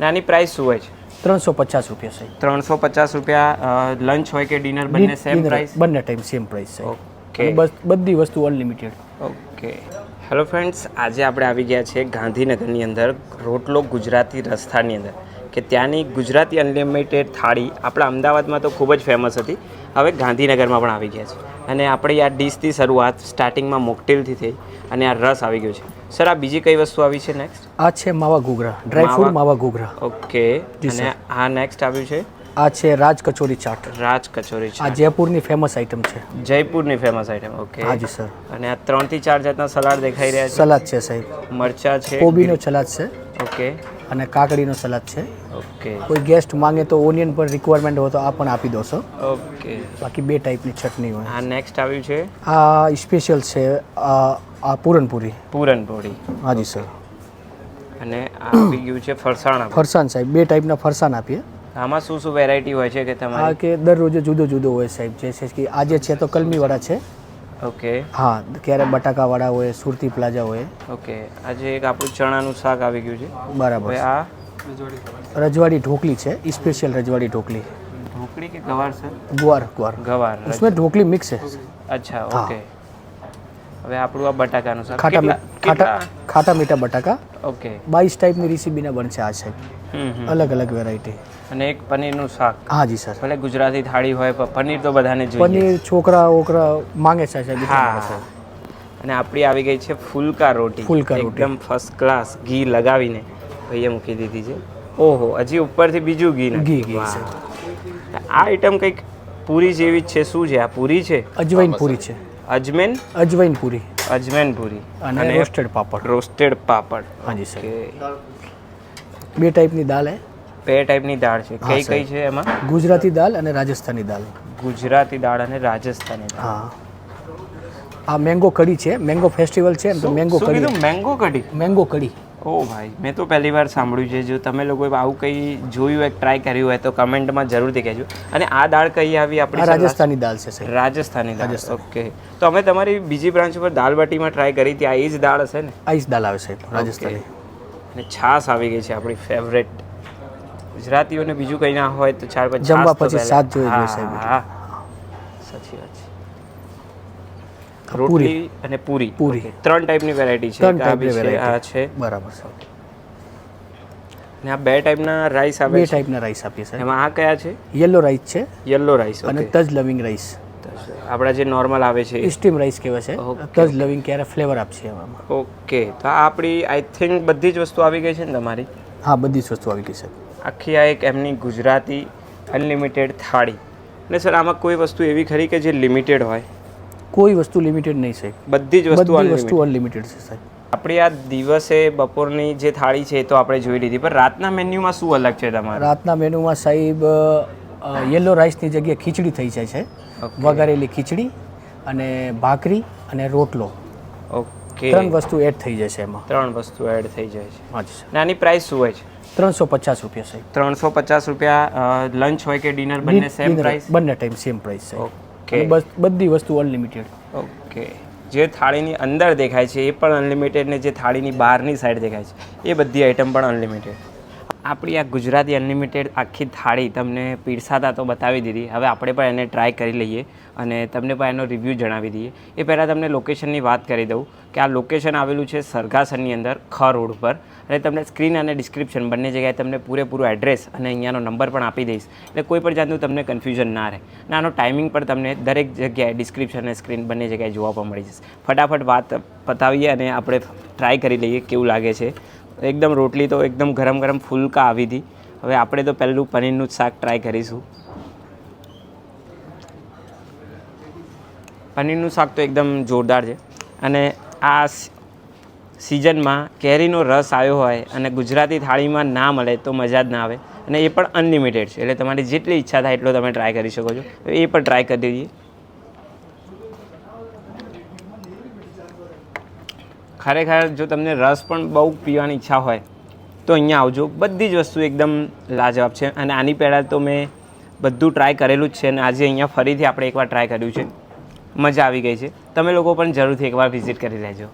આની પ્રાઇસ શું હોય છે? 350 રૂપિયા સાહેબ. 350 રૂપિયા. લંચ હોય કે ડિનર બંને સેમ પ્રાઇસ? બંને ટાઈમ સેમ પ્રાઇસ સાહેબ. ઓકે. બસ બધી વસ્તુ અનલિમિટેડ. ઓકે. હેલો ફ્રેન્ડ્સ, આજે આપણે આવી ગયા છે ગાંધીનગરની અંદર રોટલો ગુજરાતી રસ્તાની અંદર, કે ત્યાંની ગુજરાતી અનલિમિટેડ થાળી આપણા અમદાવાદમાં તો ખૂબ જ ફેમસ હતી, હવે ગાંધીનગરમાં પણ આવી ગયા છે. અને આપણી આ ડીશથી શરૂઆત સ્ટાર્ટિંગમાં મોકટેલથી થઈ અને આ રસ આવી ગયો છે. સર, આ બીજી કઈ વસ્તુ આવી છે નેક્સ્ટ? આ છે માવા ઘૂઘરા, ડ્રાયફ્રૂટ માવા ઘૂઘરા. ઓકે. અને આ નેક્સ્ટ આવ્યું છે? આ છે રાજ કચોરી ચાટ. રાજ કચોરી ચાટ. આ જયપુરની ફેમસ આઈટમ છે. જયપુરની ફેમસ આઈટમ. ઓકે. હાજી સર. અને આ 3 થી 4 જાતના સલાડ દેખાઈ રહ્યા છે. સલાદ છે સાહેબ. મરચા છે. કોબીનો સલાદ છે. ઓકે. અને કાકડીનો સલાદ છે. ઓકે. કોઈ ગેસ્ટ માંગે તો ઓનિયન પર રિક્વાયરમેન્ટ હોય તો આ પણ આપી દો સર. ઓકે. બાકી 2 ટાઈપની ચટણી હોય. આ નેક્સ્ટ આવ્યું છે? આ સ્પેશિયલ છે, આ પૂરણપૂરી. પૂરણપોળી. હાજી સર. અને આ આવી ગયું છે ફરસાણ. ફરસાણ સાહેબ, 2 ટાઈપના ફરસાણ આપીએ. આમાં શું શું વેરાયટી હોય છે કે આ તમારે? કે દરરોજ જુદો જુદો હોય સાહેબ. જે છે કે આજે છે તો કલમીવાળા છે. ઓકે. હા, ક્યારે બટાકાવાળા હોય, સુરતી પ્લાઝા હોય. ઓકે. આજે એક આપણું ચણાનું શાક આવી ગયું છે. બરાબર. હવે આ રજવાડી ઢોકલી છે, સ્पेशल रजवाड़ी ढोकली. ઢોકળી કે ગવાર સર? ग्वार ग्वार ગવાર. उसमें ढोकली मिक्स है. અચ્છા. ઓકે. હવે આપણું આ બટાકાનું શાક. ખાટા મીઠા બટાકા. ઓકે. 22 ટાઈપની રેસીપીના બનશે આ સાહેબ. અલગ અલગ વેરાયટી. અને એક પનીરનું શાક. હા જી સર. ભલે ગુજરાતી થાળી હોય પણ પનીર તો બધાને જોઈએ. પનીર છોકરા ઓકરા માંગે છે સાહેબ. હા. અને આપણી આવી ગઈ છે ફુલકા રોટી. ફુલકા રોટી એકદમ ફર્સ્ટ ક્લાસ ઘી લગાવીને ભાઈએ મૂકી દીધી છે. ઓહો, હજી ઉપરથી બીજું ઘી ઘી નાખ્યું. ઘી વાહ. આ આઈટમ કંઈક પૂરી જેવી જ છે. શું છે આ? પૂરી છે? અજવાઈન પૂરી છે. અજવાઈન પૂરી. અજમેન પૂરી. અને રોસ્ટેડ પાપડ. રોસ્ટેડ પાપડ. હા જી સર. ઓકે. 2 ટાઈપની દાળ હે. 2 ટાઈપની દાળ છે. કઈ કઈ છે એમાં? ગુજરાતી દાળ અને રાજસ્થાની દાળ. ગુજરાતી દાળ અને રાજસ્થાની દાળ. હા. આ મેંગો કઢી છે. મેંગો ફેસ્ટિવલ છે ને તો મેંગો શું કઢી. કીધું? મેંગો કઢી. મેંગો કઢી. ઓ ભાઈ, મેં તો પહેલી વાર સાંભળ્યું છે. જો તમે લોકોએ આવું કંઈ જોયું હોય, ટ્રાય કર્યું હોય તો કમેન્ટમાં જરૂરથી કહેજો. અને આ દાળ કઈ આવી આપણી? રાજસ્થાની દાળ છે સાહેબ. રાજસ્થાની દાળ. ઓકે. તો અમે તમારી બીજી બ્રાન્ચ ઉપર દાલ બાટીમાં ટ્રાય કરી હતી. આ એ જ દાળ હશે ને? આ જ દાળ આવે સાહેબ રાજસ્થાની. અને છાશ આવી ગઈ છે આપણી ફેવરેટ. ગુજરાતીઓને બીજું કંઈ ના હોય તો 4-5 જમવા પછી સાત જોઈએ સાહેબ. હા, સાચી વાત છે. રોટલી અને પૂરી. પૂરી 3 ટાઈપની વેરાયટી છે. 3 ટાઈપની વેરાયટી. આ છે. બરાબર સર. અને આ 2 ટાઈપના રાઈસ આવે 2 છે. ટાઈપના રાઈસ આપીએ સાહેબ. એમાં આ કયા છે? યલો રાઈસ છે યલો રાઈસ. અને તજ લવિંગ રાઈસ. આપણા જે નોર્મલ આવે છે સ્ટીમ રાઈસ કહેવાય છે. તજ લવિંગ ક્યારે ફ્લેવર આપશે એમાં. ઓકે. તો આ આપણી આઈ થિંક બધી જ વસ્તુ આવી ગઈ છે ને તમારી? હા, બધી જ વસ્તુ આવી ગઈ છે. આખી આ એક એમની ગુજરાતી અનલિમિટેડ થાળી. અને સર, આમાં કોઈ વસ્તુ એવી ખરી કે જે લિમિટેડ હોય? કોઈ વસ્તુ લિમિટેડ નહીં સાહેબ. બધી જ વસ્તુ અનલિમિટેડ છે સાહેબ. આપણી આ દિવસે બપોરની જે થાળી છે એ તો આપણે જોઈ લીધી, પણ રાતના મેન્યુમાં શું અલગ છે તમારે? રાતના મેનુમાં સાહેબ યલો રાઈસની જગ્યાએ ખીચડી થઈ જાય છે. વઘારેલી ખીચડી અને ભાખરી અને રોટલો. ઓકે. 3 વસ્તુ એડ થઈ જાય છે એમાં. 3 વસ્તુ એડ થઈ જાય છે. હા જી સર. આની પ્રાઇસ શું હોય છે? 350 રૂપિયા સાહેબ. 350 રૂપિયા. લંચ હોય કે ડિનર બંને સેમ પ્રાઇસ? બંને ટાઈમ સેમ પ્રાઇસ છે. ઓકે. બસ બધી વસ્તુ અનલિમિટેડ. ઓકે. જે થાળીની અંદર દેખાય છે એ પણ અનલિમિટેડ, ને જે થાળીની બહારની સાઈડ દેખાય છે એ બધી આઈટમ પણ અનલિમિટેડ. આપણી આ ગુજરાતી અનલિમિટેડ આખી થાળી તમને પીરસાતા તો બતાવી દીધી. હવે આપણે પણ એને ટ્રાય કરી લઈએ અને તમને પણ એનો રિવ્યૂ જણાવી દઈએ. એ પહેલાં તમને લોકેશનની વાત કરી દઉં કે આ લોકેશન આવેલું છે સરગાસરની અંદર, ખ રોડ પર. અને તમને સ્ક્રીન અને ડિસ્ક્રિપ્શન બંને જગ્યાએ તમને પૂરેપૂરું એડ્રેસ અને અહીંયાનો નંબર પણ આપી દઈશ, એટલે કોઈ પણ જાતનું તમને કન્ફ્યુઝન ના રહે. અને આનો ટાઈમિંગ પણ તમને દરેક જગ્યાએ ડિસ્ક્રિપ્શન અને સ્ક્રીન બંને જગ્યાએ જોવા પણ મળી જશે. ફટાફટ વાત પતાવીએ અને આપણે ટ્રાય કરી લઈએ કેવું લાગે છે. એકદમ રોટલી તો એકદમ ગરમ ગરમ ફુલકા આવી હતી. હવે આપણે તો પહેલું પનીરનું જ શાક ટ્રાય કરીશું. પનીરનું શાક તો એકદમ જોરદાર છે. અને આ સિઝનમાં કેરીનો રસ આવ્યો હોય અને ગુજરાતી થાળીમાં ના મળે તો મજા જ ના આવે. અને એ પણ અનલિમિટેડ છે, એટલે તમારી જેટલી ઈચ્છા થાય એટલો તમે ટ્રાય કરી શકો છો. એ પણ ટ્રાય કરી દઈએ. ખરેખર જો તમને રસ પણ બહુ પીવાની ઈચ્છા હોય તો અહીંયા આવજો. બધી જ વસ્તુ એકદમ લાજવાબ છે. અને આની પહેલાં તો મેં બધું ટ્રાય કરેલું જ છે અને આજે અહીંયા ફરીથી આપણે એકવાર ટ્રાય કર્યું છે. મજા આવી ગઈ છે. તમે લોકો પણ જરૂરથી એકવાર વિઝિટ કરી લેજો.